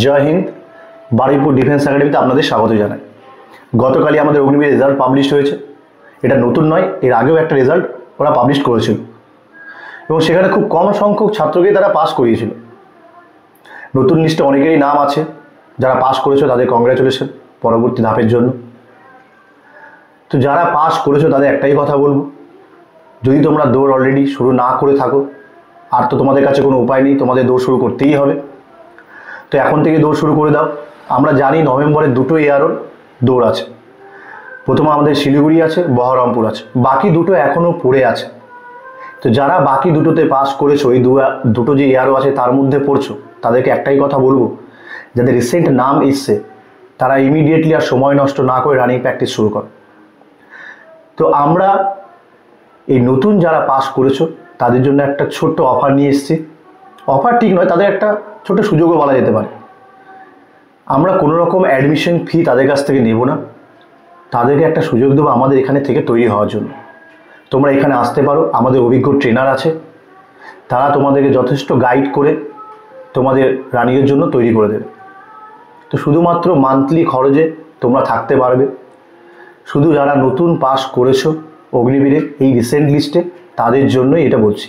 জয় Hind. Baruipur defence একাডেমিতে আপনাদের স্বাগত জানাই। গতকালই আমাদের অগ্নিবীর রেজাল্ট পাবলিশ হয়েছে। এটা নতুন নয়, এর আগেও একটা রেজাল্ট ওরা পাবলিশ করেছিল এবং সেখানে খুব কম সংখ্যক ছাত্রকেই তারা পাস করিয়েছিল। নতুন লিস্টে অনেকেরই নাম আছে, যারা পাস করেছো তাদের কংগ্র্যাচুলেশন পরবর্তী ধাপের জন্য। তো যারা পাস করেছো তাদের একটাই কথা বলবো, যদি তোমরা দৌড় অলরেডি শুরু না করে থাকো, আর তো তোমাদের কাছে কোনো উপায় নেই, তোমাদের দৌড় শুরু করতেই হবে। তো এখন থেকে দৌড় শুরু করে দাও। আমরা জানি নভেম্বরে দুটো এআরওর দৌড় আছে। প্রথমে আমাদের শিলিগুড়ি আছে, বহরমপুর আছে, বাকি দুটো এখনও পড়ে আছে। তো যারা বাকি দুটোতে পাস করেছো, এই দুটো যে এআরও আছে তার মধ্যে পড়ছো, তাদেরকে একটাই কথা বলবো, যাদের রিসেন্ট নাম এসছে তারা ইমিডিয়েটলি আর সময় নষ্ট না করে রানিং প্র্যাকটিস শুরু করো। তো আমরা এই নতুন যারা পাস করেছো তাদের জন্য একটা ছোট্ট অফার নিয়ে এসেছি। অফার ঠিক নয়, তাদের একটা ছোট সুযোগও বলা যেতে পারে। আমরা কোনো রকম অ্যাডমিশন ফি তাদের কাছ থেকে নেব না, তাদেরকে একটা সুযোগ দেবো আমাদের এখানে থেকে তৈরি হওয়ার জন্য। তোমরা এখানে আসতে পারো, আমাদের অভিজ্ঞ ট্রেনার আছে, তারা তোমাদেরকে যথেষ্ট গাইড করে তোমাদের রানিংয়ের জন্য তৈরি করে দেবে। তো শুধুমাত্র মান্থলি খরচে তোমরা থাকতে পারবে। শুধু যারা নতুন পাস করেছো অগ্নিবীরে এই রিসেন্ট লিস্টে, তাদের জন্যই এটা বলছি।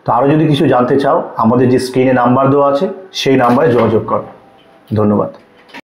তো আরও যদি কিছু জানতে চাও, আমাদের যে স্ক্রিনে নাম্বার দেওয়া আছে সেই নাম্বারে যোগাযোগ করো। ধন্যবাদ।